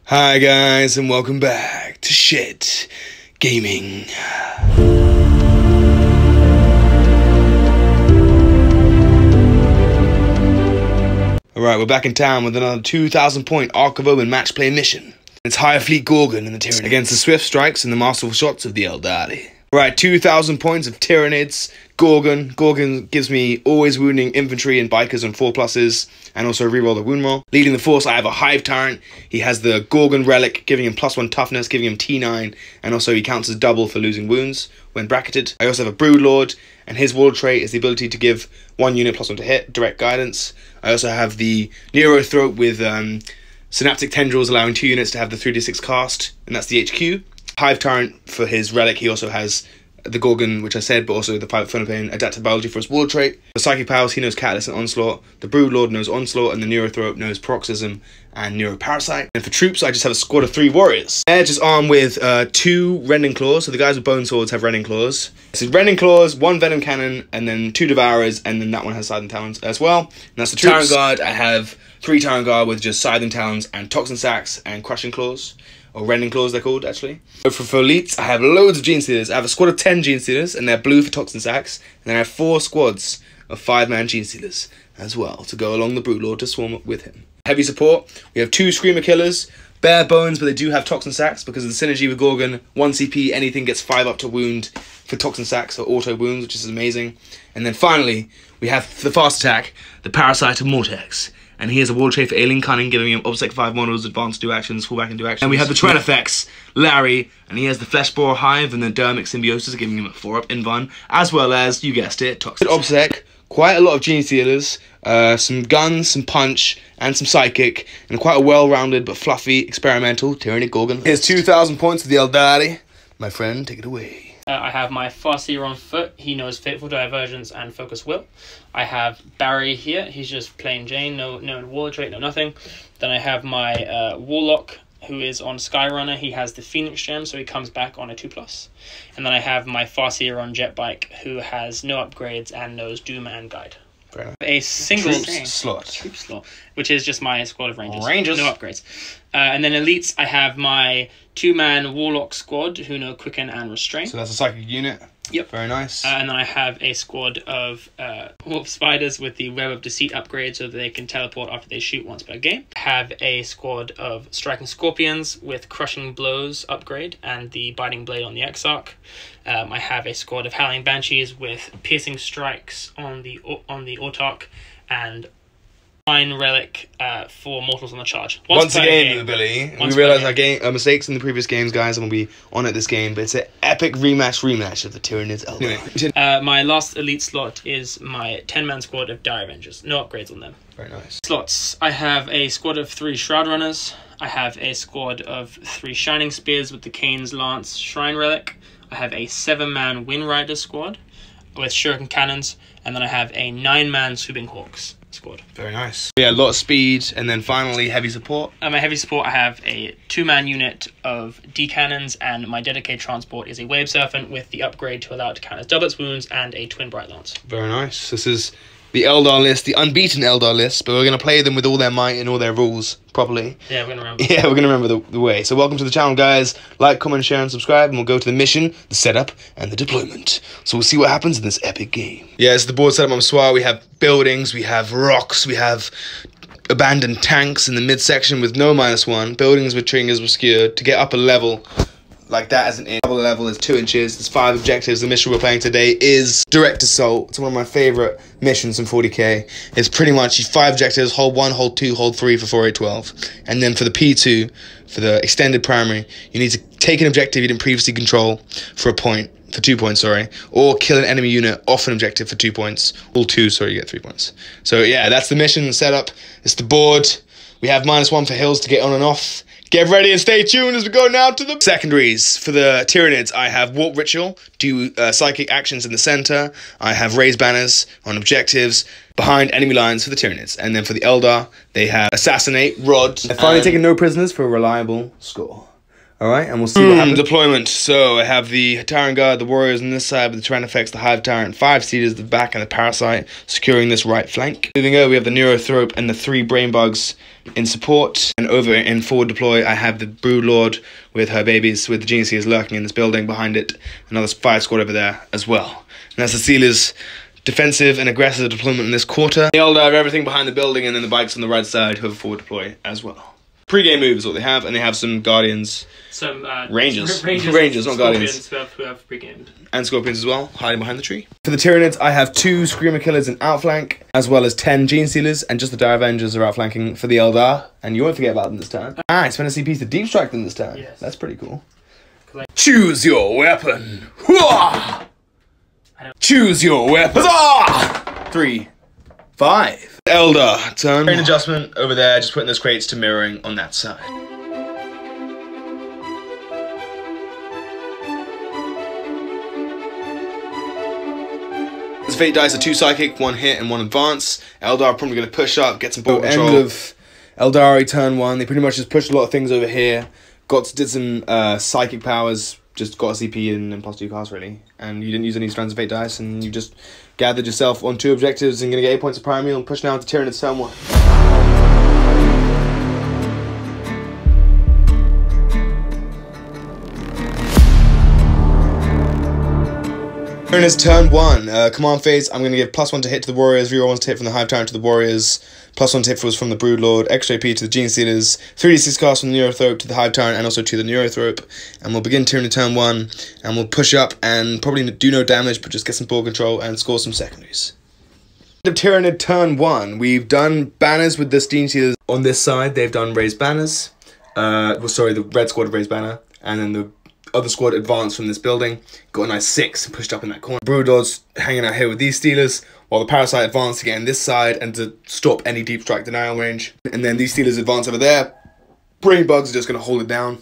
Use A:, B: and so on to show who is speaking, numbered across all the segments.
A: Hi guys, and welcome back to Shit Gaming. Alright, we're back in town with another 2,000 point Ark of Omen match play mission. It's High Fleet Gorgon and the Tyranids against the swift strikes and the masterful shots of the Eldar. Right, 2,000 points of Tyranids, Gorgon. Gorgon gives me always wounding infantry and bikers on 4+, and also reroll the wound roll. Leading the force, I have a Hive Tyrant. He has the Gorgon relic, giving him +1 toughness, giving him T9, and also he counts as double for losing wounds when bracketed. I also have a Brood Lord, and his ward trait is the ability to give 1 unit +1 to hit, direct guidance. I also have the Nero Throat with Synaptic Tendrils, allowing 2 units to have the 3d6 cast, and that's the HQ. Hive Tyrant for his relic, he also has the Gorgon, which I said, but also the Pilot Phenopain Adaptive Biology for his ward trait. For Psychic Powers, he knows Catalyst and Onslaught. The Brood Lord knows Onslaught, and the Neurothroat knows Paroxysm and Neuroparasite. And for troops, I just have a squad of 3 warriors. They're just armed with 2 Rending Claws, so the guys with Bone Swords have Rending Claws. So Rending Claws, 1 Venom Cannon, and then 2 Devourers, and then that one has Scything Talons as well. And that's the Tyrant Guard. I have 3 Tyrant Guard with just Scything Talons and Toxin Sacks and Crushing Claws. Or Rending Claws, they're called, actually. For elites, I have loads of Gene Stealers. I have a squad of 10 Gene Stealers, and they're blue for Toxin Sacks. And then I have 4 squads of 5-man Gene Stealers as well, to go along the Brood Lord to swarm with him. Heavy support, we have 2 Screamer Killers. Bare bones, but they do have Toxin Sacks because of the synergy with Gorgon. 1 CP, anything gets 5 up to wound for Toxin Sacks or auto wounds, which is amazing. And then finally, we have the fast attack, the Parasite of Mortex. And he has a ward trait for Alien Cunning, giving him Obsec 5 models, advanced do actions, fallback and do actions. And we have the Trend effects, Larry, and he has the Flesh Borer Hive and the Dermic Symbiosis, giving him a 4-up invuln, as well as, you guessed it, Toxic. Obsec, quite a lot of Gene Stealers, some guns, some punch, and some psychic, and quite a well-rounded but fluffy experimental Tyranid Gorgon. Here's 2,000 points of the Eldar. My friend, take it away.
B: I have my Farseer on foot. He knows Fateful Divergence and Focus Will. I have Barry here. He's just plain Jane, no ward trait, no nothing. Then I have my Warlock, who is on Skyrunner. He has the Phoenix Gem, so he comes back on a 2+. And then I have my Farseer on Jetbike, who has no upgrades and knows Doom and Guide. A single
A: troop slot,
B: which is just my squad of Rangers. No upgrades. And then elites, I have my 2-man Warlock squad who know Quicken and Restrain.
A: So that's a psychic unit.
B: Yep.
A: Very nice.
B: And then I have a squad of Wolf Spiders with the Web of Deceit upgrade so that they can teleport after they shoot once per game. I have a squad of Striking Scorpions with Crushing Blows upgrade and the Biting Blade on the Exarch. I have a squad of Howling Banshees with Piercing Strikes on the Autarch and Fine Relic for Mortals on the Charge. Once again,
A: Billy, we realised our mistakes in the previous games, guys, and we'll be on at this game, but it's an epic rematch of the Tyranids Eldar.
B: My last elite slot is my 10-man squad of Dire Avengers. No upgrades on them.
A: Very nice.
B: Slots. I have a squad of 3 Shroud Runners. I have a squad of 3 Shining Spears with the Kane's Lance Shrine Relic. I have a 7-man Wind Rider squad with Shuriken Cannons. And then I have a 9-man Swooping Hawks squad.
A: Very nice. Yeah, a lot of speed, and then finally heavy support.
B: My heavy support, I have a 2-man unit of D-Cannons, and my dedicated transport is a Wave Serpent with the upgrade to allow it to count as double its wounds and a Twin Bright Lance.
A: Very nice. This is the Eldar list, the unbeaten Eldar list, but we're going to play them with all their might and all their rules properly.
B: Yeah, we're going to remember.
A: Yeah, we're going to remember the way. So welcome to the channel, guys. Like, comment, share, and subscribe, and we'll go to the mission, the setup, and the deployment. So we'll see what happens in this epic game. Yeah, it's the board setup on Swar. We have buildings, we have rocks, we have abandoned tanks in the midsection with no -1, buildings with triggers obscured. To get up a level like that as an in. Double level is 2 inches. There's 5 objectives. The mission we're playing today is Direct Assault. It's one of my favourite missions in 40k. It's pretty much 5 objectives, hold 1, hold 2, hold 3 for 4-8-12. And then for the P2, for the extended primary, you need to take an objective you didn't previously control for 2 points, sorry, or kill an enemy unit off an objective for 2 points. All 2, sorry, you get 3 points. So yeah, that's the mission setup. It's the board. We have -1 for hills to get on and off. Get ready and stay tuned as we go now to the secondaries. For the Tyranids, I have Warp Ritual, do psychic actions in the center. I have Raised Banners on objectives behind enemy lines for the Tyranids. And then for the Eldar, they have Assassinate, Rod. They're finally taking no prisoners for a reliable score. Alright, and we'll see what happens. Deployment. So I have the Tyrant Guard, the Warriors on this side with the Tyrannifex, the Hive Tyrant, 5 Seeders at the back, and the Parasite securing this right flank. Moving over, we have the Neurothrope and the 3 Brain Bugs in support. And over in forward deploy, I have the Broodlord with her babies, with the Gene Seers lurking in this building behind it. Another 5 squad over there as well. And that's the Sealers' defensive and aggressive deployment in this quarter. The Eldar have everything behind the building, and then the bikes on the right side who have a forward deploy as well. Pre-game move is what they have, and they have some Guardians.
B: Some
A: Rangers, not Guardians.
B: Who have pre-gamed.
A: And Scorpions as well, hiding behind the tree. For the Tyranids, I have 2 Screamer Killers in outflank, as well as 10 Gene Sealers, and just the Dire Avengers are outflanking for the Eldar. And you won't forget about them this turn. I spent a CP to Deep Strike them this turn. Yes. That's pretty cool. Choose your weapon. Choose your weapon. 3, 5. Eldar, turn. Train adjustment over there, just putting those crates to mirroring on that side. His Fate dice are 2 Psychic, 1 hit, and 1 Advance. Eldar are probably going to push up, get some ball control. End of Eldari turn 1. They pretty much just pushed a lot of things over here. Did some Psychic powers, just got a CP and plus 2 casts really. And you didn't use any strands of Fate dice, and you just gathered yourself on 2 objectives and going to get 8 points of Primeal and push down to Tyranids turn 1. Tyranids turn 1. Command phase, I'm going to give +1 to hit to the Warriors, reroll 1 to hit from the Hive Tyrant to the Warriors, +1 to hit was from the Broodlord, extra AP to the Gene Sealers, 3d6 cast from the Neurothrope to the Hive Tyrant and also to the Neurothrope. And we'll begin Tyranid turn 1, and we'll push up and probably do no damage, but just get some ball control and score some secondaries. Tyranid turn 1, we've done banners with the Gene Sealers on this side. They've done raised banners. The red squad raised banner, and then the other squad advanced from this building, got a nice 6 and pushed up in that corner. Broodlord's hanging out here with these Steelers, while the Parasite advanced to get in this side and to stop any deep strike denial range. And then these Steelers advance over there. Brain Bugs are just going to hold it down.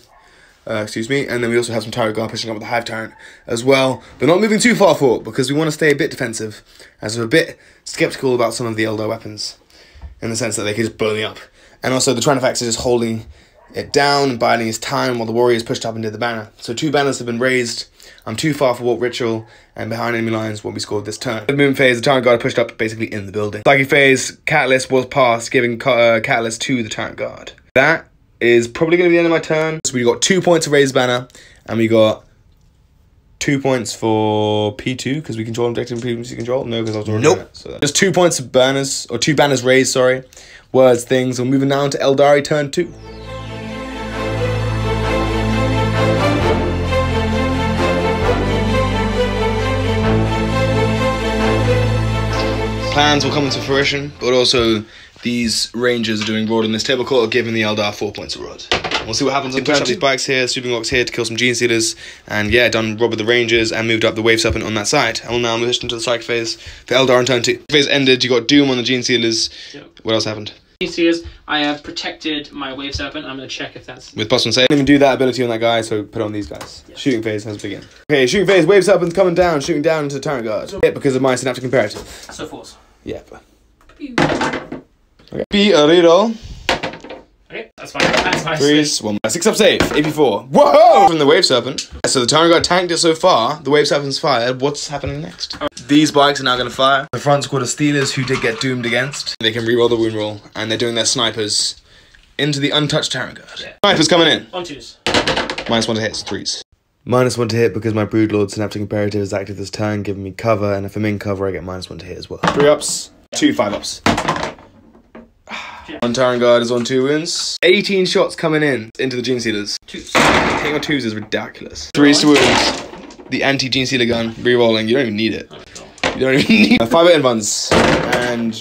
A: And then we also have some Tyrant Guard pushing up with the Hive Tyrant as well. But not moving too far forward, because we want to stay a bit defensive, as we're a bit skeptical about some of the Eldar weapons, in the sense that they could just blow me up. And also the Tyranids are just holding it down and biding his time while the Warriors pushed up and did the banner. So 2 banners have been raised. I'm too far for Warp Ritual, and behind enemy lines won't be scored this turn. The Moon phase, the Tyrant Guard pushed up basically in the building. Psychic phase, Catalyst was passed, giving Catalyst to the Tyrant Guard. That is probably going to be the end of my turn. So we got 2 points of raised banner, and we got 2 points for P2, because we control objective and previously control. No, because I was already doing it. So just 2 points of banners, or 2 banners raised, sorry. Words, things. We're moving now to Eldari turn 2. Plans will come into fruition, but also these Rangers are doing Rod on this table court, giving the Eldar 4 points of Rod. We'll see what happens. Push up these bikes here, Sweeping Locks here to kill some Gene Sealers, and yeah, done Rob with the Rangers and moved up the Wave Serpent on that side. And we'll now move into the Psychic phase for Eldar in turn 2. Phase ended, you got Doom on the Gene Sealers. Yep. What else happened?
B: Gene Sealers, I have protected my Wave Serpent. I'm going to check if that's...
A: With +1 save. I didn't even do that ability on that guy, so put on these guys. Yes. Shooting phase has begun. Okay, shooting phase, Wave Serpent's coming down, shooting down into the Tyrant Guard. Hit because of my Synaptic Imperative.
B: So force.
A: Yeah. Okay. Be a reroll.
B: Okay, that's fine. That's nice.
A: 3s, 1, 6 up save, AP4. Whoa! From the Wave Serpent. So the Tyrant Guard tanked it so far. The Wave Serpent's fired. What's happening next? These bikes are now going to fire. The front squad of Steelers, who did get doomed against, they can reroll the wound roll, and they're doing their snipers into the untouched Tyrant Guard. Yeah. Snipers coming in.
B: On 2s.
A: -1 to hit, so 3s. -1 to hit because my Broodlord Synaptic Imperative is active this turn, giving me cover, and if I'm in cover, I get -1 to hit as well. 3 ups, 2 5 ups. One Tyrant Guard is on 2 wounds. 18 shots coming in into the Gene Sealers.
B: 2s.
A: Hitting on 2s is ridiculous. 3 to wounds. The anti-Gene Sealer gun, re-rolling. You don't even need it. You don't even need it. 5 ones. And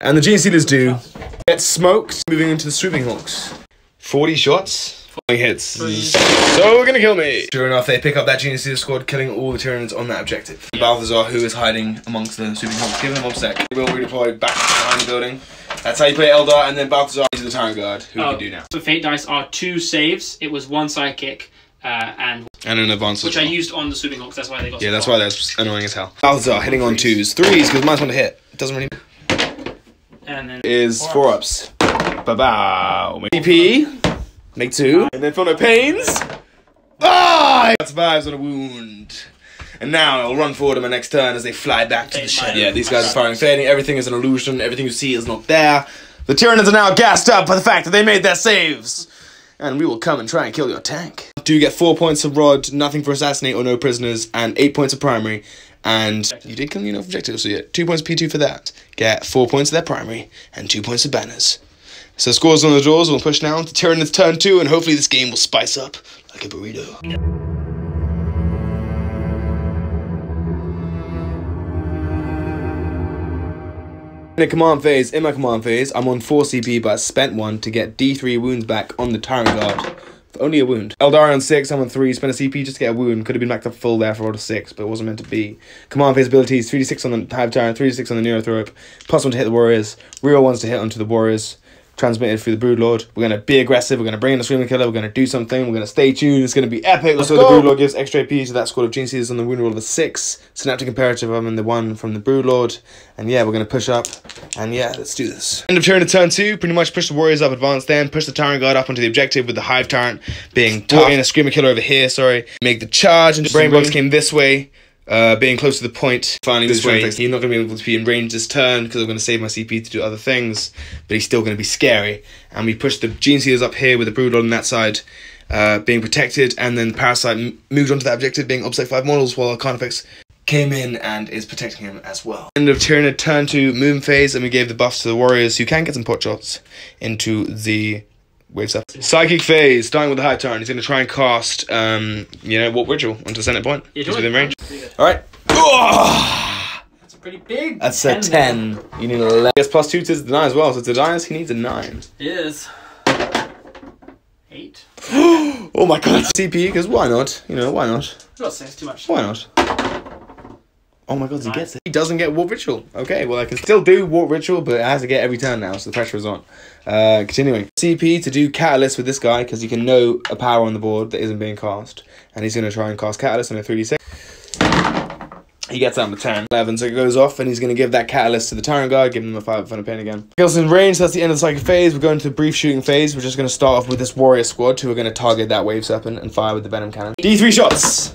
A: the Gene Sealers do get smoked. Moving into the Swooping Hawks. 40 shots. 40 hits. So gonna kill me. Sure enough, they pick up that Gene Sealer squad, killing all the Tyranids on that objective. Balthazar, who is hiding amongst the Swooping Hawks, giving them 1 sec. They will redeploy back behind the building. That's how you play Eldar, and then Balthazar into the Tyrant Guard, who we can do now.
B: So Fate dice are 2 saves. It was 1 Psychic, and
A: an advance
B: which I used on the Swooping Hawks. That's why they got.
A: Yeah, that's why that's annoying as hell. Balthazar hitting on 2s, 3s because -1 to hit. It doesn't really.
B: And then
A: is 4 ups. Ba-bow. DP. Make 2. And then feel no pains. Ah! It survives on a wound. And now I'll run forward on my next turn as they fly back to the shed. Yeah, these guys are firing fading. Everything is an illusion. Everything you see is not there. The Tyranids are now gassed up by the fact that they made their saves. And we will come and try and kill your tank. Do you get 4 points of rod, nothing for assassinate or no prisoners, and 8 points of primary. And you did kill enough objectives, so you get 2 points of P2 for that. Get 4 points of their primary, and 2 points of banners. So scores on the doors, we'll push now to Tyranids turn 2, and hopefully this game will spice up like a burrito. In my command phase, I'm on 4 CP, but I spent 1 to get D3 wounds back on the Tyrant Guard. Only a wound. Eldar on 6, I'm on 3, spent a CP just to get a wound. Could have been back to full there for order 6, but it wasn't meant to be. Command phase abilities, 3d6 on the Hive Tyrant, 3d6 on the Neurothrope, +1 to hit the warriors, real ones to hit onto the warriors. Transmitted through the Broodlord. We're going to be aggressive, we're going to bring in the Screaming Killer, we're going to do something, we're going to stay tuned, it's going to be epic. Also, the Broodlord gives extra AP to that squad of Gene Seeders on the wound roll of a 6. Synaptic Imperative, I'm in the 1 from the Broodlord. And yeah, we're going to push up, and yeah, let's do this. End of turn to turn 2, pretty much push the warriors up, advance then, push the Tyrant Guard up onto the objective with the Hive Tyrant being tough. And a Screaming Killer over here, sorry. Make the charge, and the Brain Box came this way. Being close to the point, finally this way, he's not going to be able to be in range this turn because I'm going to save my CP to do other things, but he's still going to be scary. And we pushed the Gene Seeders up here with the Broodlord on that side, being protected, and then the Parasite moved onto that objective being Obstacle 5 models while Carnifex came in and is protecting him as well. End of Tyranid turn 2, Moon phase, and we gave the buffs to the warriors who can get some pot shots into the waves up. Psychic phase, starting with the Hive Tyrant. He's going to try and cast, you know, Warp Ritual onto the center point. Yeah, he's within range. Alright.
B: That's a pretty big.
A: That's a 10. You need 11. He has +2 to deny as well, so to deny us, he needs a 9.
B: It is. 8.
A: Oh my god, that's CP, because why not? You know, why not?
B: Got 6, too much.
A: Why not? Oh my god, he gets it. He doesn't get Warp Ritual. Okay, well I can still do Warp Ritual, but it has to get every turn now, so the pressure is on. Continuing. CP to do Catalyst with this guy, because he can know a power on the board that isn't being cast. And he's going to try and cast Catalyst on a 3d6. He gets down to 10. 11, so it goes off, and he's going to give that Catalyst to the Tyrant Guard, giving him a 5 for pain again. Kills in range, so that's the end of the Psychic phase. We're going to the brief shooting phase. We're just going to start off with this Warrior Squad, who are going to target that Wave Serpent and fire with the Venom Cannon. D3 shots!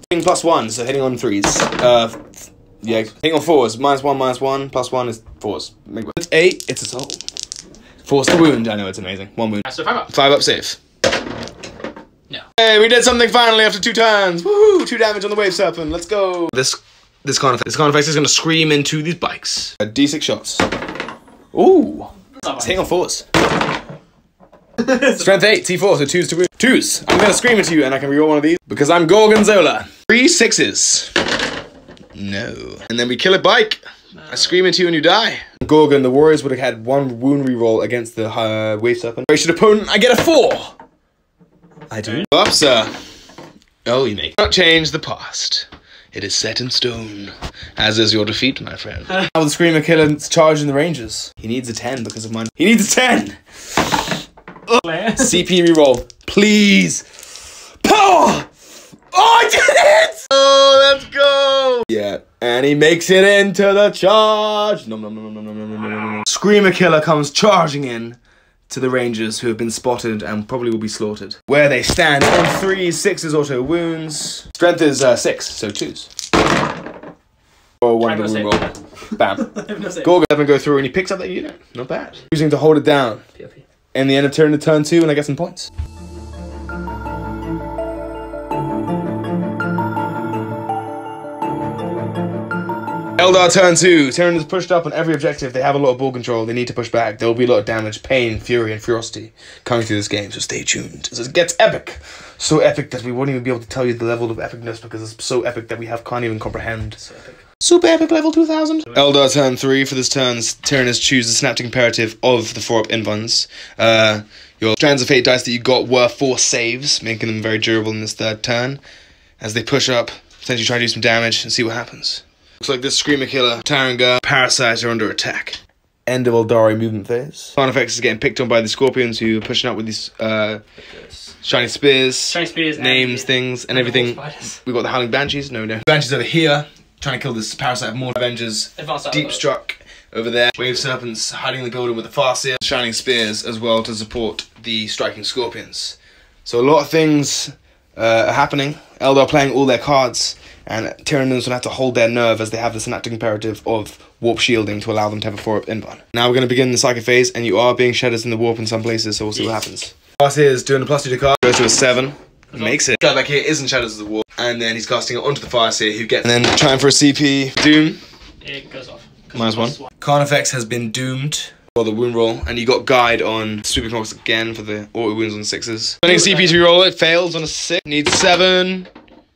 A: +1, so hitting on 3s. Yeah, hitting on 4s. -1, +1 is 4s. It's 8, it's assault. Force the wound, I know, it's amazing. 1 wound.
B: So 5 up.
A: 5 up safe.
B: No.
A: Hey, we did something finally after 2 turns. Woohoo! 2 damage on the Wave Serpent, let's go. This Carnifex is going to scream into these bikes. D6 shots. Ooh. It's hitting on 4s. Strength 8, T4, so 2s to wound. 2s. I'm going to scream at you, and I can reroll one of these because I'm Gorgonzola. 3 6s. No. And then we kill a bike. No. I scream into you and you die. Gorgon, the warriors would have had 1 wound reroll against the Wave Serpent. Racial opponent, I get a 4. I do. Up, sir. Oh, you may not change the past. It is set in stone. As is your defeat, my friend. Now the Screamer Killer's charging the Rangers. He needs a 10 because of mine. He needs a 10! CP reroll, please. Power! Oh, I did it! Oh, let's go! Yeah, and he makes it into the charge. Nom, nom, nom, nom, nom, nom, nom, nom. Screamer Killer comes charging in to the Rangers who have been spotted and probably will be slaughtered. Where they stand on 3s, 6s auto wounds. Strength is 6, so 2s. Oh, 1 wound roll. Bam. Gorgon doesn't go through and he picks up that unit. Not bad. Using to hold it down. And the end of turn to turn 2, and I get some points. Eldar turn 2. Tyranids is pushed up on every objective. They have a lot of ball control. They need to push back. There will be a lot of damage, pain, fury, and ferocity coming through this game, so stay tuned. It gets epic. So epic that we won't even be able to tell you the level of epicness because it's so epic that we can't even comprehend. So epic. Super epic level 2000. Eldar turn 3. For this turn, Tyranids choose the Synaptic Imperative of the 4-up invulns. Your Strands of Fate dice that you got were 4 saves, making them very durable in this 3rd turn. As they push up, potentially try to do some damage and see what happens. Looks like this Screamer Killer, Tyrant Guard, Parasites are under attack. End of Eldari movement phase. Carnifex is getting picked on by the Scorpions who are pushing up with these shiny spears, names, things, and everything. We got the Howling Banshees. No. Banshees over here. Trying to kill this Parasite of more Avengers. Deep Struck over there. Wave Serpents hiding in the building with the Farseer. Shining Spears as well to support the striking Scorpions. So a lot of things are happening. Eldar playing all their cards, and Tyranids will have to hold their nerve as they have the synaptic imperative of warp shielding to allow them to have a 4-up invuln. Now we're going to begin the psychic phase, and you are being shatters in the warp in some places, so we'll see what happens. Pass here is doing a +2 to card, goes to a 7, makes it. Guy back here isn't shatters of the warp, and then he's casting it onto the fire seer, who gets. And then trying for a CP. Doom.
B: It goes off.
A: -1. Carnifex has been doomed. For the wound roll, and you got guide on Sweeping Hawks again for the auto wounds on 6s. Spending CP to reroll it, fails on a 6, needs 7,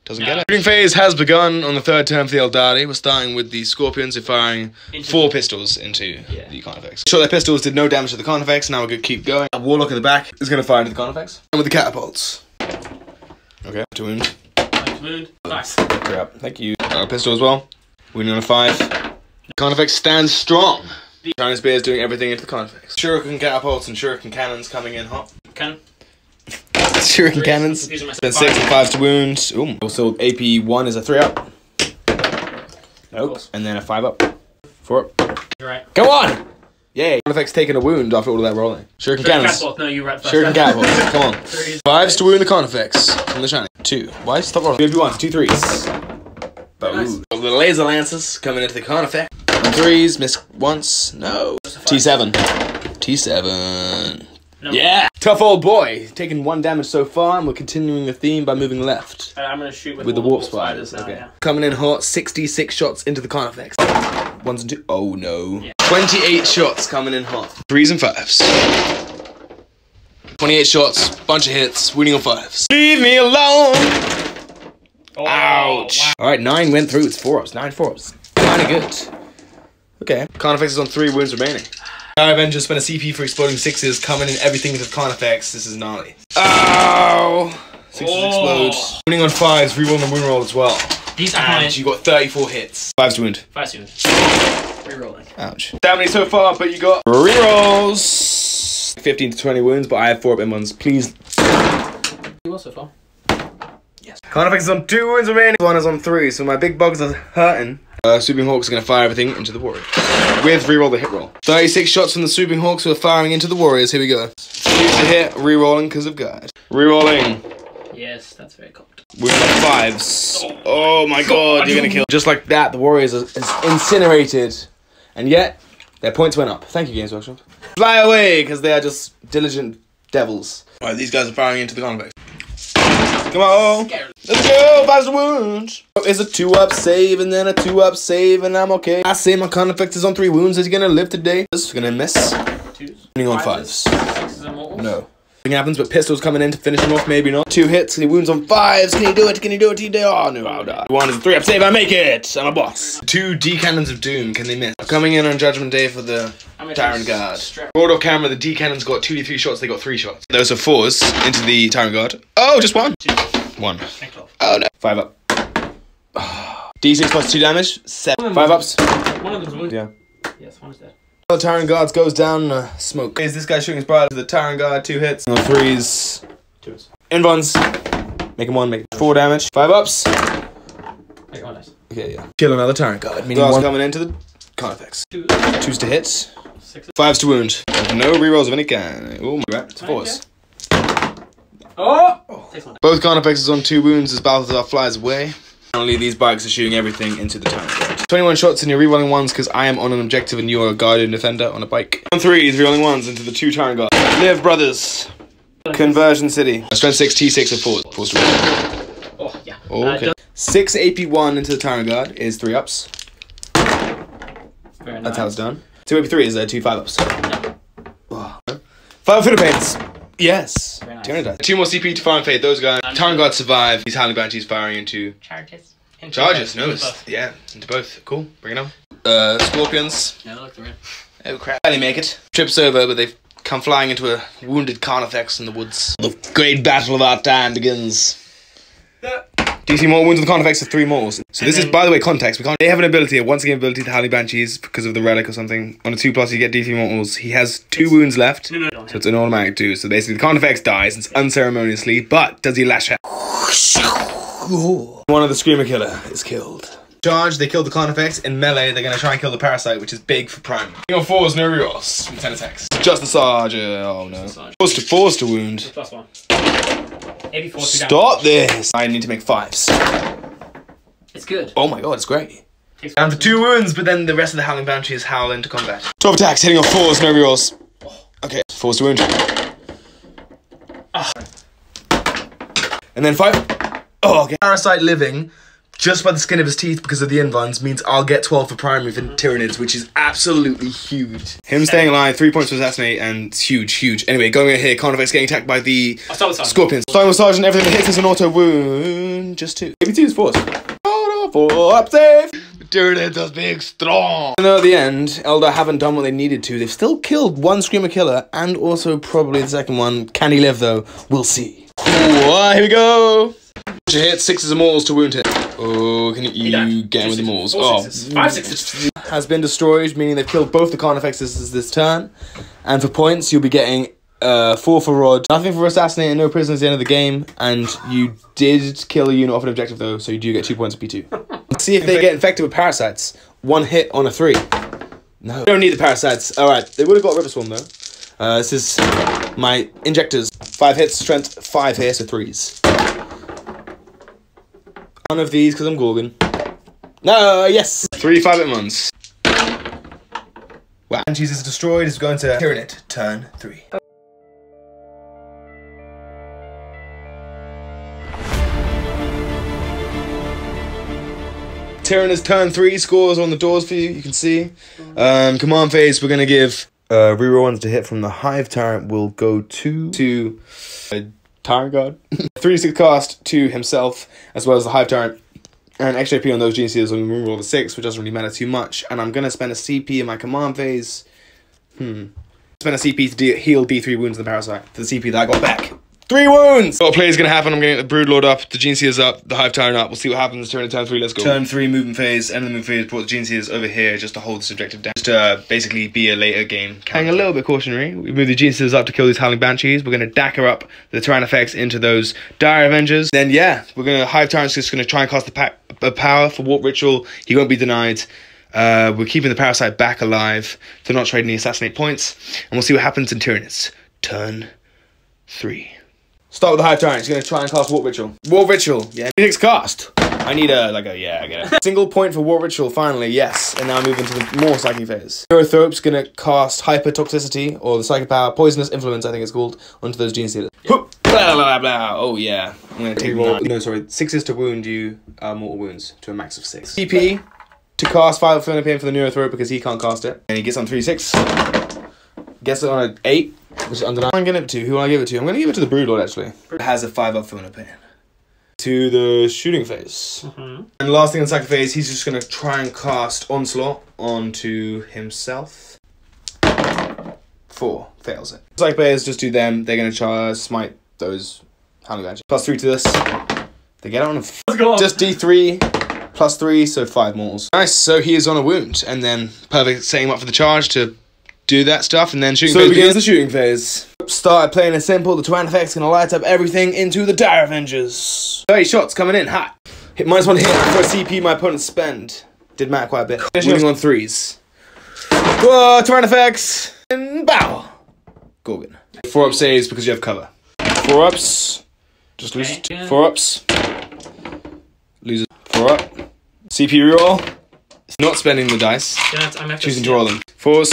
A: doesn't get it. Shooting phase has begun on the 3rd turn for the Eldari. We're starting with the Scorpions, who are firing 4 pistols into the Carnifex. Shot their pistols, did no damage to the Carnifex, now we're going to keep going. Warlock at the back is going to fire into the Carnifex. And with the catapults. Okay, to wound.
B: Nice.
A: Crap, thank you. Pistol as well. Wounding on a 5. Carnifex stands strong. Giant Spear is doing everything into the Carnifex. Shuriken catapults and Shuriken cannons coming in hot.
B: Cannon.
A: Shuriken cannons. Then 6 and 5 to wound. Ooh. Also, AP1 is a 3-up. Nope. And then a 5-up. 4-up.
B: You're right.
A: Come on! Yay. Carnifex taking a wound after all of that rolling. Shuriken cannons.
B: No, you're right.
A: Shuriken catapults. Come on. 5s to wound the Carnifex from the shiny. 2. Why? Stop rolling. AP1. 2 3s. Nice. The laser lancers coming into the Carnifex. 3s, miss once, no. T7. T7. No. Yeah! Tough old boy. Taking 1 damage so far, and we're continuing the theme by moving left.
B: I'm gonna shoot with
A: the warp spiders.
B: Now,
A: okay.
B: Yeah.
A: Coming in hot, 66 shots into the Carnifex. 1s and 2. Oh no. Yeah. 28 shots coming in hot. 3s and 5s. 28 shots, bunch of hits, winning on 5s. Leave me alone! Oh, ouch! Wow. Alright, 9 went through. It's 4-ups. 9 4-ups. Kinda good. Okay. Carnifex is on 3 wounds remaining. Our Avengers spent a CP for exploding 6s, coming in everything with Carnifex. This is gnarly. Ow! 6s explode. Wounding on 5s, reroll the wound roll as well.
B: These are
A: and you got 34 hits. 5s to wound.
B: 5s to wound. Rerolling.
A: Ouch. Damage so far, but you got rerolls. 15 to 20 wounds, but I have 4-up M1s. Please.
B: You also far.
A: Yes. Carnifex is on 2 wounds remaining. 1 is on 3, so my big bugs are hurting. Sweeping Hawks are going to fire everything into the Warriors. With reroll the hit roll. 36 shots from the Sweeping Hawks who are firing into the Warriors. Here we go. Use the hit, rerolling because of guide. Rerolling.
B: Yes, that's very cocked.
A: We're on 5s. Oh my god, you're going to kill. Just like that, the Warriors are incinerated. And yet, their points went up. Thank you, Games Workshop. Fly away, because they are just diligent devils. Alright, these guys are firing into the Carnifex. Come on. Let's go. 5 to wound. It's a 2-up save and then a 2-up save and I'm okay. I say my Carnifex is on 3 wounds. Is he gonna live today? Is gonna miss.
B: 2s.
A: Winning on 5s.
B: 6s and mortals.
A: No. Nothing happens, but pistols coming in to finish him off. Maybe not. 2 hits. He wounds on 5s. Can he do it? Can he do it? He do. Oh no, I'll die. 1 is a 3-up save. I make it. I'm a boss. 2 D cannons of doom. Can they miss? Coming in on Judgment Day for the Tyrant Guard. Rolled off camera. The D cannons got 2d3 shots. They got 3 shots. Those are 4s into the Tyrant Guard. Oh, just 1. 1. Oh no. 5-up. D6 plus 2 damage. 7. 5-ups.
B: One of them's wounded.
A: Yeah.
B: Yes, one is dead.
A: The Tyrant Guards goes down smoke. Is this guy shooting his bride? The Tyrant Guard 2 hits. On 3s.
B: 2s.
A: Invuns. Make him 1. Make 4 damage. 5-ups.
B: Make 1 dice.
A: Okay, yeah. Kill another Tyrant Guard. Meaning 1 coming into the Carnifex. 2s to hit.
B: 6s.
A: 5s to wound. No rerolls of any kind. Oh my god. It's 4s.
B: Oh!
A: Both Carnifexes on 2 wounds as Balthazar flies away. Only these bikes are shooting everything into the Tyrant Guard. 21 shots and you're rerolling 1s because I am on an objective and you are a Guardian Defender on a bike. On 3s, rerolling 1s into the 2 Tyrant Guard. Live, brothers. Conversion City. Strength 6, T6 of 4. 4s to wound.
B: Oh, yeah.
A: Oh, okay. 6 AP1 into the Tyrant Guard is 3-ups.
B: Very nice.
A: That's how it's done. 2 AP3 is 2 5-ups. No. Oh. 5 Philippines. Yes. Nice. 2 more CP to fire and fade. Those guys. Tyrant Guard survive. These Howling Banshees firing into
B: charges.
A: Charges. No. Yeah. Into both. Cool. Bring it on. Scorpions.
B: Yeah, look, they're in.
A: Oh crap. Barely make it. Trip's over, but they've come flying into a wounded Carnifex in the woods. The great battle of our time begins. DC more wounds on the Carnifex of 3 mortals. So this is, by the way, context. They have an ability, a once again ability, the Howling Banshees, because of the relic or something. On a 2+ you get DC mortals. He has 2 wounds left, so it's an automatic 2. So basically the Carnifex dies, it's unceremoniously, but does he lash out? One of the Screamer Killer is killed. Charge, they killed the Carnifex. In melee, they're going to try and kill the Parasite, which is big for Prime. King on 4s, no rerolls. 10 attacks. Just the Sarge. Oh no. Force to wound.
B: +1. 84
A: Stop this! I need to make 5s.
B: It's good.
A: Oh my god, it's great. Down to 2 wounds, but then the rest of the Howling Banshees howl into combat. 12 attacks, hitting on 4s, no rerolls. Okay, 4s to wound. And then 5. Oh, okay. Parasite living just by the skin of his teeth because of the invulns means I'll get 12 for primary for Tyranids, which is absolutely huge. Him staying alive, 3 points for assassinate, and it's huge, huge. Anyway, going in here, Carnifex getting attacked by the Scorpions. Starting with Sergeant, everything that hits is an auto wound. Just 2. Maybe 2 is force. Oh no, 4 up safe. Tyranids are big, strong. And though at the end, Eldar haven't done what they needed to, they've still killed 1 Screamer Killer and also probably the second one. Can he live though? We'll see. Ooh, here we go. Hit 6s immortals to wound him. Oh, can you get him with the immortals? Oh,
B: 5 6s.
A: Has been destroyed, meaning they've killed both the Carnifexes this turn. And for points, you'll be getting 4 for Rod, nothing for Assassinate, and no prisoners at the end of the game. And you did kill a unit off an objective though, so you do get 2 points for P2. Let's see if they get infected with parasites. 1 hit on a 3. No, they don't need the parasites. Alright, they would have got River Swarm though. This is my injectors. 5 hits, strength 5 here, so 3s. One of these because I'm Gorgon. No, yes! 3 5-hit ones. Wow. Banshees is destroyed, is going to Tyranid, turn 3. Tyranids turn 3, scores on the doors for you, you can see. Command phase, we're going to give reroll ones to hit from the Hive Tyrant will go to Tyrant Guard. 3-6 cast to himself, as well as the Hive Tyrant. And extra AP on those GCs on reroll the 6, which doesn't really matter too much. And I'm going to spend a CP in my command phase. Spend a CP to heal D3 wounds in the Parasite. For the CP that I got back. 3 wounds! What play is going to happen? I'm going to get the Broodlord up, the Geneseers up, the Hive Tyrant up. We'll see what happens. Turn 3, let's go. Turn 3, movement phase, end of the movement phase, brought the Geneseers over here just to hold this objective down. Just to basically be a later game. Hang a little bit cautionary. We move the Geneseers up to kill these Howling Banshees. We're going to Dacker up the Tyrannifex into those Dire Avengers. Then yeah, we're going to, Hive Tyrant's just going to try and cast the power for Warp Ritual. He won't be denied. We're keeping the Parasite back alive. They're not trading the Assassinate points. And we'll see what happens in Tyranids. Turn 3. Start with the Hive Tyrant. He's going to try and cast Warp Ritual. Warp Ritual. Yeah. 6 cast. I need yeah, I get it. Single point for Warp Ritual, finally, yes. And now move into the more psychic phase. Neurothrope's going to cast Hyper Toxicity, or the Psychic Power, Poisonous Influence, I think it's called, onto those Gene Stealers. Blah, blah, blah, blah. Oh, yeah. I'm going to take no, sorry. 6s to wound you, mortal wounds, to a max of 6. CP to cast 5 of Pain for the Neurothrope because he can't cast it. And he gets on 3-6. Gets it on an 8. Which is undeniable. I'm going to give it to? Who will I give it to? I'm going to give it to the Broodlord, actually. It has a 5-up for an pain. To the shooting phase. And the last thing in the second phase, he's just going to try and cast Onslaught onto himself. 4. Fails it. Psychic players just do them. They're going to try to smite those Howling Banshees. +3 to this. They get on just D3. +3, so 5 mortals. Nice, so he is on a wound. And then perfect, setting him up for the charge to do that stuff, and then shooting phase begins the shooting phase. Started playing it simple. The Tyrannifex gonna light up everything into the Dire Avengers. 30 shots coming in hot. Hit -1 hit for a CP my opponent spend. Did matter quite a bit. Finishing on 3s. Whoa, Tyrannifex and bow. Gorgon. 4-up saves because you have cover. 4-ups. Just lose it. 4-ups. Lose it. 4-up. CP reroll. Not spending the dice. Choosing to roll them. 4s.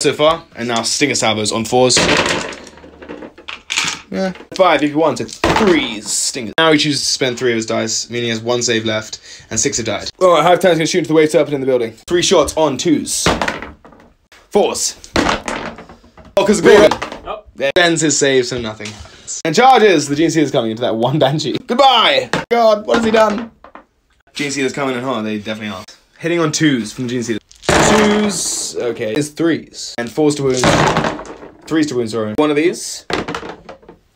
A: So far, and now Stinger Salvos on 4s. Yeah. 5 if you want, so 3s. Stinger. Now he chooses to spend 3 of his dice, meaning he has 1 save left, and 6 have died. Alright, Hive Tyrant's gonna shoot into the Wave Serpent in the building. 3 shots on 2s. 4s. Oh, because of Gorgon. Oh. There ends his save, so nothing. And charges! The GNC is coming into that 1 Banshee. Goodbye! God, what has he done? GNC is coming in hard, they definitely are. Hitting on 2s from the GNC. 2s, okay, it's 3s. And 4s to wounds. 3s to wounds, sorry. 1 of these.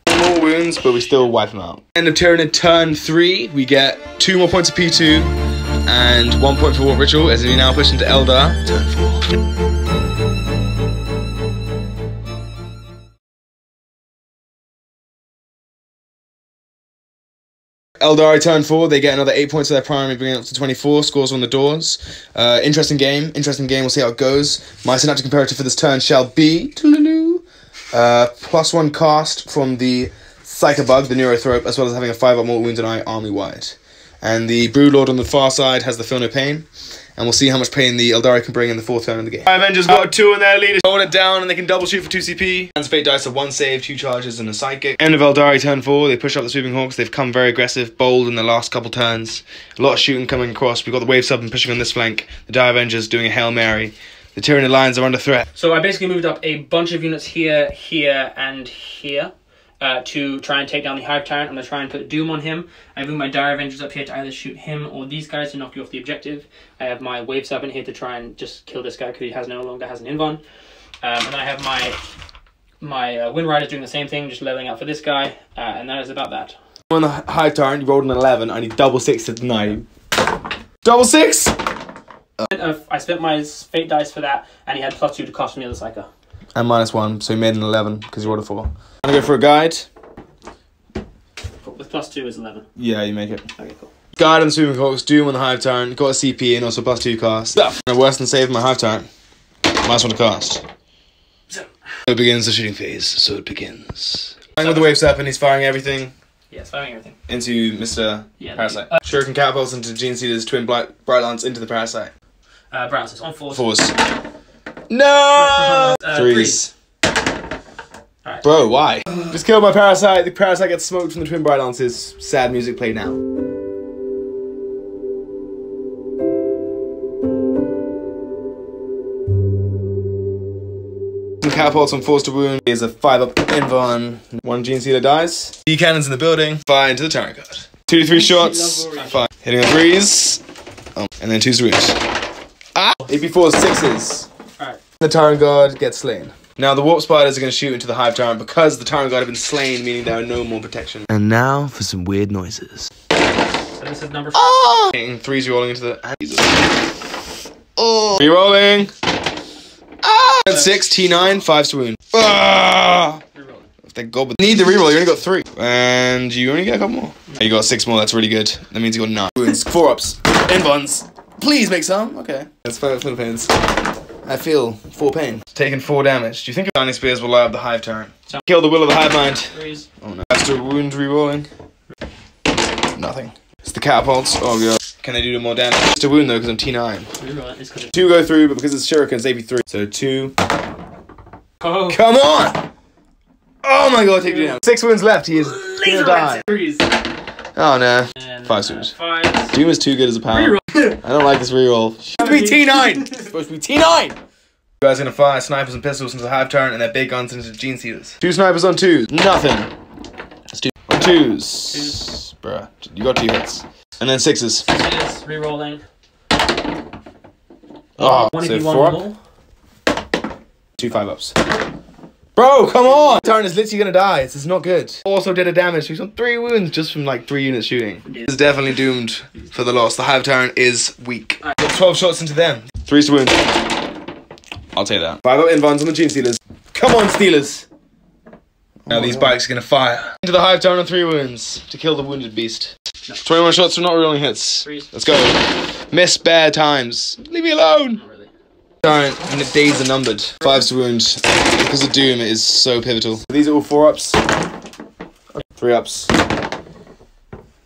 A: More wounds, but we still wipe them out. End of Tyranid turn 3, we get 2 more points of P2 and 1 point for Warp Ritual as we now push into Eldar. Turn 4. Eldar turn 4, they get another 8 points to their primary, bringing it up to 24. Scores on the doors. Interesting game. We'll see how it goes. My synaptic imperative for this turn shall be +1 cast from the Psychobug, the Neurothrope, as well as having a 5 or more wounds and eye army-wide. And the Broodlord on the far side has the Feel No Pain. And we'll see how much pain the Eldari can bring in the 4th turn of the game. Avengers got a 2 in their lead. Hold it down and they can double shoot for 2 CP. And Fate dice are 1 save, 2 charges and a sidekick. End of Eldari turn 4. They push up the Sweeping Hawks. They've come very aggressive, bold in the last couple turns. A lot of shooting coming across. We've got the Wave Sub and pushing on this flank. The Dire Avengers doing a Hail Mary. The Tyranid Lions are under threat.
B: So I basically moved up a bunch of units here, here, and here. To try and take down the Hive Tyrant. I'm going to try and put Doom on him. I have my Dire Avengers up here to either shoot him or these guys to knock you off the objective. I have my Wave Sub in here to try and just kill this guy because he no longer has an Invon. And then I have my Wind Riders doing the same thing, just leveling up for this guy. And that is about that.
A: On the Hive Tyrant, you rolled an 11. I need double 6 to deny you. Double 6!
B: I spent my Fate dice for that, and he had +2 to cost from the other Psycho.
A: And -1, so he made an 11 because you rolled a 4. I'm gonna go for a guide.
B: With +2 is 11.
A: Yeah, you make it.
B: Okay, cool.
A: Guide on the Sweeping Hawks, Doom on the Hive Tyrant, got a CP and also +2 cast. Stuff. And worse than save my Hive Tyrant. -1 to cast. So it begins the shooting phase, so it begins. With the Wave Step and he's firing everything.
B: Yes, firing everything.
A: Into Mr. Parasite. Shuriken Catapults into Gene Seater's Twin Bright Lance into the Parasite.
B: Bright Lances on 4s.
A: 4s. No! 3s.
B: Right.
A: Bro, why? Just kill my Parasite. The Parasite gets smoked from the Twin Bright Lances. Sad music play now. Catapults on 4s to wound. Here's a 5-up Invon. 1 Gene Sealer dies. D cannons in the building. Fire into the Tyrant Guard. 2 to 3 shots. 5. Hitting on 3s. Oh, and then 2s to wound. Ah! AP4s, 6s.
B: Alright.
A: The Tyrant Guard gets slain. Now the Warp Spiders are going to shoot into the Hive Tyrant because the Tyrant Guard have been slain, meaning there are no more protection. And now for some weird noises.
B: So this is number 4.
A: Oh! 3s rolling into the... Oh! Rerolling! Ah! 6, T9, 5s to wound. Ah!
B: Rerolling.
A: Thank God, but need the reroll, you only got 3. And you only get a couple more. Oh, you got 6 more, that's really good. That means you got 9. Wounds, 4-ups, Invons. Please make some, okay. That's 5 Philippines. I feel 4 pain. Taking 4 damage. Do you think Shining Spears will light up the Hive Tyrant? Kill the Will of the Hive Mind.
B: 3s.
A: Oh no. That's to wound rerolling. Nothing. It's the catapults. Oh god. Can they do more damage? It's to wound though because I'm T9.
B: Reroll.
A: 2 go through, but because it's Shuriken, it's AP3. So 2.
B: Oh.
A: Come on! Oh my god, take it down. 6 wounds left. He is gonna die.
B: 3s.
A: Oh no.
B: And,
A: 5 wounds.
B: 5s.
A: Doom is too good as a power.
B: Reroll.
A: I don't like this reroll. It's supposed to be T9! It's supposed to be T9! You guys are gonna fire snipers and pistols into the Hive Tyrant and their big guns into Gene Sealers. 2 snipers on 2s. Nothing. That's 2 on 2s. Bruh. You got 2 hits. And then 6s.
B: 6s. Rerolling.
A: Oh,
B: One
A: so
B: if you
A: 4
B: want
A: up. 2 5-ups. Bro, come on! Tyrant is literally gonna die. This is not good. Also did a damage. He's on 3 wounds just from like 3 units shooting. He's definitely doomed for the loss. The Hive Tyrant is weak. Got 12 shots into them. 3s to wound. I'll take that. 5-up Invons on the Gene Stealers. Come on, Steelers! Now these bikes are gonna fire. Into the Hive Tyrant on 3 wounds to kill the wounded beast. No. 21 shots for not rolling hits.
B: 3s.
A: Let's go. Miss bare times. Leave me alone!
B: Not really.
A: Tyrant, and the days are numbered. 5s to wound. Because of Doom, it is so pivotal. These are all 4-ups. 3-ups.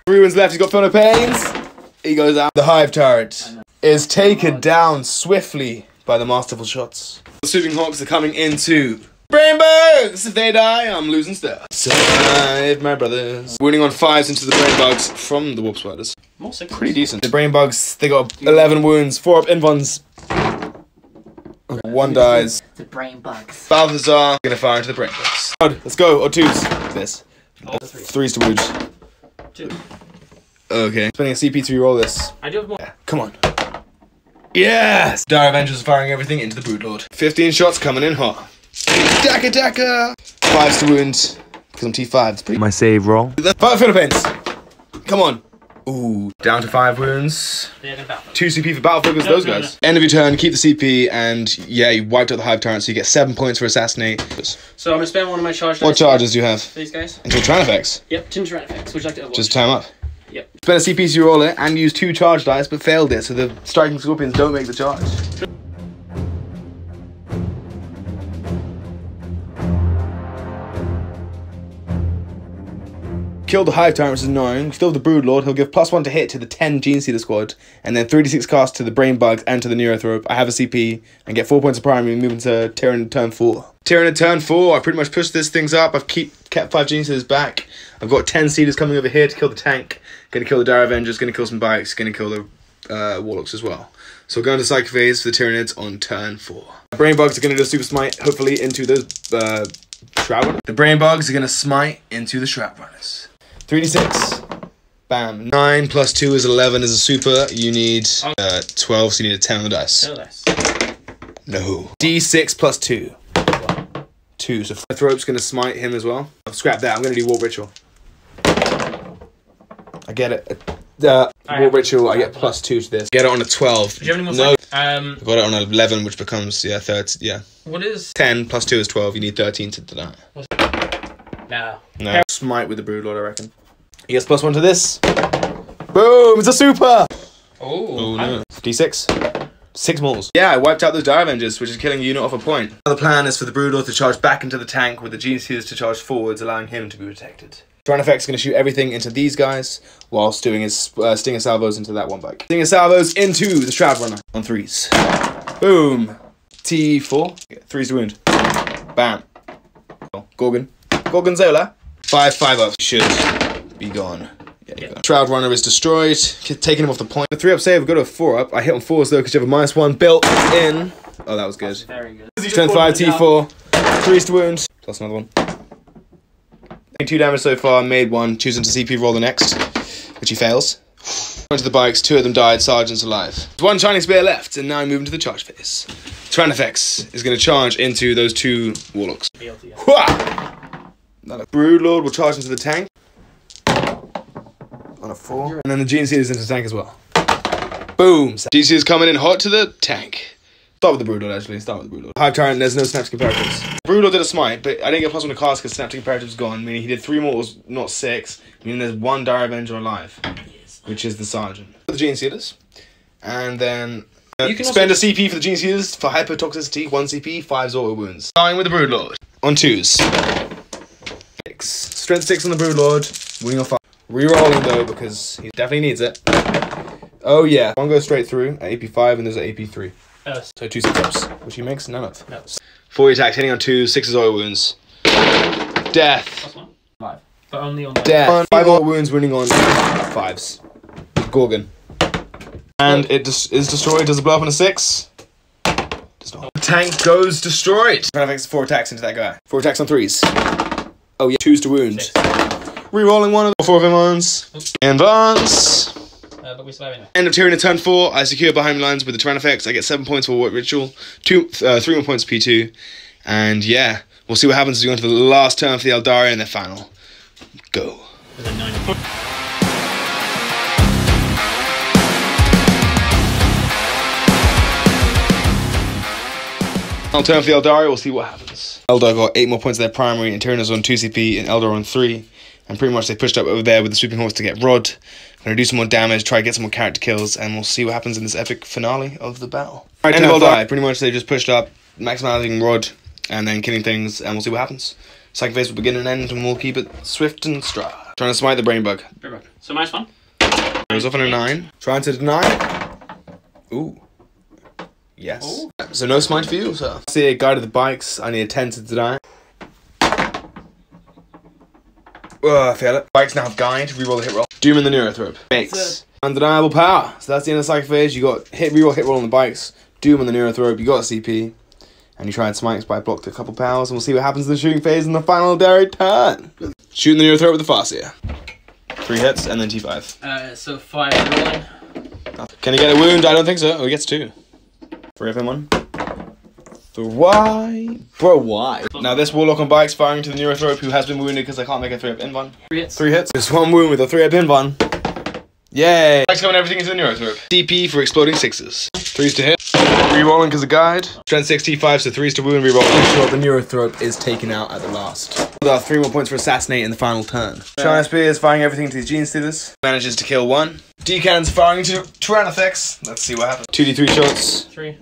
A: 3 wounds left, he's got Feel No Pains. He goes out. The Hive Tyrant is taken down swiftly by the masterful shots. The Sweeping Hawks are coming into Brainbugs! If they die, I'm losing stuff. Survive, my brothers. Wounding on 5s into the Brainbugs from the Warp Spiders.
B: More 6s.
A: Pretty decent. The Brainbugs, they got 11 wounds, 4-up Invons. Okay, 1 dies.
C: The brain bugs.
A: Balthazar gonna fire into the brain bugs. Let's go, or 2s. This. 3s to wound.
B: 2.
A: Okay. Spending a CP to reroll this.
B: I do have more.
A: Yeah, come on. Yes! Dire Avengers are firing everything into the Broodlord. 15 shots coming in hot. Daka Daka! 5s to wound. Because I'm T5. It's pretty. My save roll. 5 Philippines! Come on. Ooh, down to 5 wounds. 2 CP for Battle Focus, those guys. End of your turn, keep the CP, and yeah, you wiped out the Hive Tyrant, so you get 7 points for Assassinate.
B: So I'm gonna spend one of my charge dice.
A: What charges do you have?
B: These guys.
A: Into Tyrant effects?
B: Yep, 10 Tyrant effects. Would you like to avoid?
A: Just time up.
B: Yep.
A: Spend a CP to roll it and use 2 charge dice, but failed it, so the striking scorpions don't make the charge. Kill the Hive Tyrant, which is annoying. Still the Broodlord, he'll give +1 to hit to the 10 Gene Stealer squad, and then 3d6 cast to the Brain Bugs and to the Neurothrope. I have a CP, and get 4 points of primary, moving to Tyranid turn 4. Tyranid turn 4, I pretty much pushed this things up. I've kept 5 Gene Stealers back. I've got 10 Stealers coming over here to kill the tank. Gonna kill the Dire Avengers, gonna kill some bikes, gonna kill the Warlocks as well. So we're going to Psychic Phase for the Tyranids on turn 4. Brain Bugs are gonna do a Super Smite, hopefully, into those Shroud Runners. The Brain Bugs are gonna smite into the Shroud Runners. 3d6. Bam. 9 plus 2 is 11 as a super. You need 12, so you need a 10 on the dice.
B: No less.
A: No. D6 plus 2. 2. So Thrope's going to smite him as well. I've scrapped that. I'm going to do War Ritual. I get it. War Ritual, I get +2 to this. Get it on a 12.
B: Do you have any more?
A: No.
B: I
A: got it on a 11, which becomes, 30. Yeah.
B: What is
A: 10 plus 2 is 12. You need 13 to do that. No. Smite with the Broodlord, I reckon. He gets +1 to this. Boom! It's a super!
B: Oh
A: no. D6. 6 mauls. Yeah, I wiped out those Dire Avengers, which is killing a unit off a point. The plan is for the Broodlord to charge back into the tank with the Gene Stealers to charge forwards, allowing him to be protected. Tyranids going to shoot everything into these guys, whilst doing his Stinger Salvos into that one bike. Stinger Salvos into the Shroud Runner on 3s. Boom! T4. 3s to wound. Bam. Gorgon. Gorgonzola. 5 up. Should be gone. Yeah, you go. Shroud Runner is destroyed. Taking him off the point. The 3 up save, we've got a 4 up. I hit on 4s though because you have a -1 built in. Oh, that was good.
B: That's very good.
A: Turn 5 T4. 3s to wound. Plus another one. 2 damage so far. Made 1. Choosing to CP roll the next, which he fails. Went to the bikes. 2 of them died. Sergeant's alive. There's 1 Shining Spear left, and now I move into the charge phase. Tyranids is going to charge into those 2 Warlocks. Broodlord will charge into the tank on a 4, and then the Gene Stealer's into the tank as well. Boom! Gene Stealer's coming in hot to the tank. Start with the Broodlord, actually. Start with the Broodlord. Hive Tyrant, there's no Synaptic Imperatives. Broodlord did a smite, but I didn't get +1 to cast because Synaptic Imperative's gone, meaning he did 3 mortals, not 6, meaning there's 1 Dire Avenger alive, which is the Sergeant. The Gene Stealers, and then you can spend a CP for the Gene Stealers for hyper-toxicity, 1 CP, 5 auto wounds. Starting with the Broodlord. On 2s. Strength 6 on the Broodlord, winning on 5. Rerolling though, because he definitely needs it. Oh yeah, 1 goes straight through at AP5 and there's an AP3. So 2 6-ups, which he makes none of. No. 4 attacks, hitting on 2, 6 auto wounds. Death.
B: +1. 5. But only on
A: Death. 5 auto wounds, winning on 5s. Gorgon. And it is destroyed. Does it blow up on a 6? Does not. The tank goes destroyed. Tyranids 4 attacks into that guy. 4 attacks on 3s. Oh yeah, 2s to wound. 6. Rerolling 1 of the 4 of him ones. Advance.
B: But we survive anyway.
A: End of Tyranid turn 4. I secure behind lines with the Tyranids. I get 7 points for War Ritual. 3 more points P2. And yeah, we'll see what happens as we go into the last turn for the Eldar and their final. Go. I'll turn for the Eldar, we'll see what happens. Eldar got 8 more points of their primary, and Tyranids on 2 CP, and Eldar on 3. And pretty much they pushed up over there with the Sweeping Horse to get Rod. Gonna do some more damage, try to get some more character kills, and we'll see what happens in this epic finale of the battle. Right, end of Eldar, pretty much they just pushed up, maximizing Rod, and then killing things, and we'll see what happens. Second phase will begin and end, and we'll keep it swift and stride. Trying to smite the Brain Bug.
B: So -1.
A: Goes off on a 9. Trying to deny. Ooh. Yes. Ooh. So no smite for you, sir. See a guy to the bikes. I need a 10 to deny. I fail it. Bikes now have guide. Reroll the hit roll. Doom in the Neurothrope. Makes undeniable power. So that's the end of the psychic phase. You got reroll hit roll on the bikes. Doom on the Neurothrope. You got a CP. And you try and smite by blocked a couple powers. And we'll see what happens in the shooting phase in the final dairy turn. Shooting the Neurothrope with the Farseer. 3 hits and then T5.
B: So 5 rolling.
A: Can he get a wound? I don't think so. Oh, he gets 2. 3 of him 1. So why? Bro, why? Now this Warlock on bikes firing to the Neurothrope who has been wounded because I can't make a 3-up invuln.
B: 3 hits.
A: 3 hits. Just 1 wound with a 3-up invuln. Yay! Bikes coming everything into the Neurothrope. DP for exploding 6s. 3s to hit. Rerolling because of guide. Strength 6 T5, so 3's to wound, reroll. Sure, the Neurothrope is taken out at the last. There are 3 more points for Assassinate in the final turn. Shine Spear is firing everything to these Gene Stealers. Manages to kill 1. D-Cannon's firing to Tyranids. Let's see what happens. 2d3 shots.
B: 3.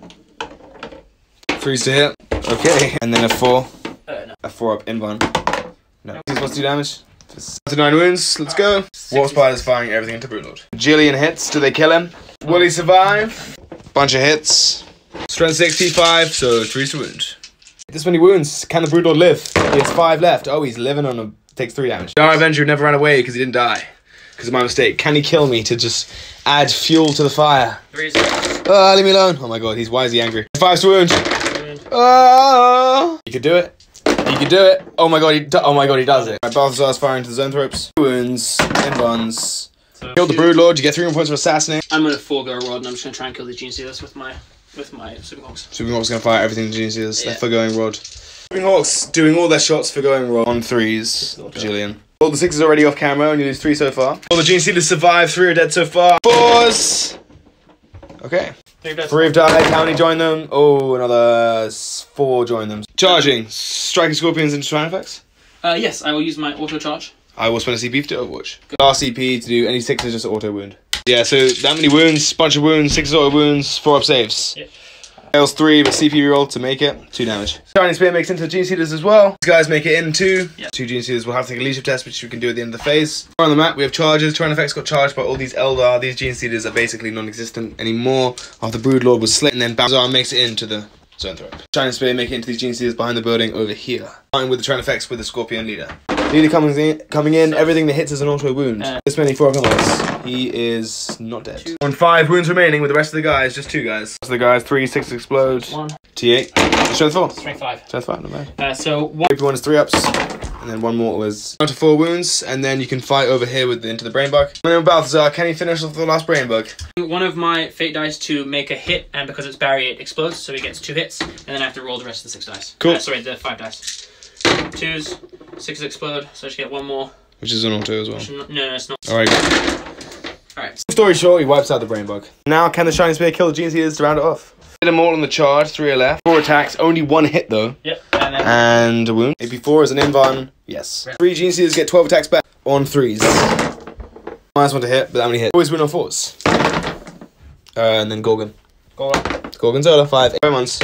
A: 3's to hit. Okay. And then a 4.
B: No.
A: A 4 up in 1. No. He's supposed to do damage. To 9 wounds. Let's go. Warp Spider's firing everything into Broodlord. Jillian hits. Do they kill him? Will he survive? Bunch of hits. Strength 6 T5, so 3's to wound. This many wounds. Can the Broodlord live? He has 5 left. Oh, he's living on a... Takes 3 damage. Our Avenger never ran away because he didn't die. Because of my mistake. Can he kill me to just add fuel to the fire?
B: 3.
A: Leave me alone. Oh my god, why is he angry? 5's to wound. He could do it. He could do it. Oh my god, he does it. Right, Balthazar's firing to the Zoanthropes. Wounds, Invuns.
B: So
A: Kill the Broodlord, you get 3 more points for Assassinate.
B: I'm gonna forego a rod and I'm just gonna try and kill the Gene Stealers with my Superhawks.
A: Superhawk's gonna fire everything to Gene Stealers. They're forgoing rod. Superhawks doing all their shots forgoing rod. On 3's, Bajillion. All the 6s already off camera, and you lose 3 so far. All the Gene Stealers survive, 3 are dead so far. 4s! Okay. 3 have died, how many join them? Oh, another 4 join them. Charging. Striking Scorpions into Shrine effects?
B: Yes, I will use my auto charge.
A: I will spend a CP to Overwatch. Last CP to do any 6s just auto wound. Yeah, so that many wounds, bunch of wounds, 6 auto wounds, 4 up saves.
B: Yep.
A: Fails 3, but CP reroll to make it. 2 damage. Shining Spear makes into the Gene Stealers as well. These guys make it in 2. Yep. 2 Gene Stealers will have to take a leadership test, which we can do at the end of the phase. On the map, we have charges. Shrine effects got charged by all these Eldar. These Gene Stealers are basically non-existent anymore. After Broodlord was slit, and then Balthazar makes it into the Zoanthrope. Shining Spear make it into these Gene Stealers behind the building over here. Starting with the Shrine effects with the Scorpion leader. Leader coming in, everything that hits is an auto wound. This many 4 gunners. He is not dead. On 5 wounds remaining with the rest of the guys, just 2 guys. So the guys, 3, 6 explode.
B: 1.
A: T8. Strength 4.
B: Strength 5.
A: Strength 5, not bad.
B: So 1.
A: One is 3 ups, and then 1 more was down to 4 wounds, and then you can fight over here with into the brain bug. And then Balthazar, can he finish off the last brain bug?
B: One of my fate dice to make a hit, and because it's barrier, it explodes, so he gets 2 hits, and then I have to roll the rest of the 6 dice.
A: Cool.
B: Sorry, the 5 dice. 2s, 6s explode, so I just get 1 more.
A: Which is an auto as well.
B: No, it's not.
A: Alright.
B: Alright.
A: Story short, he wipes out the brain bug. Now, can the Shining Spear kill the Gene Stealers to round it off? Hit them all on the charge, 3 are left. 4 attacks, only 1 hit though. Yep. And a wound. AP4 is an invuln. Yes. 3 Gene Stealers get 12 attacks back on 3s. Minus 1 to hit, but how many hits? Always win on 4s. And then Gorgon. Gorgon's over 5. Months.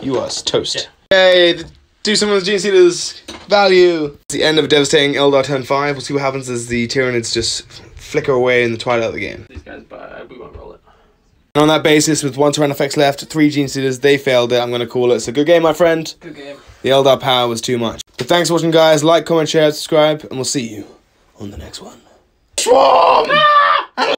A: You are toast. Yeah. Yay! Do some of the Gene Stealers. Value. It's the end of a devastating Eldar turn 5. We'll see what happens as the Tyranids just flicker away in the twilight of the game.
B: These guys, but we won't roll it.
A: And on that basis, with 1 Tyrann effects left, 3 Gene Stealers, they failed it. I'm going to call it. It's a good game, my friend.
B: Good game.
A: The Eldar power was too much. But thanks for watching, guys. Like, comment, share, subscribe, and we'll see you on the next one. Swarm!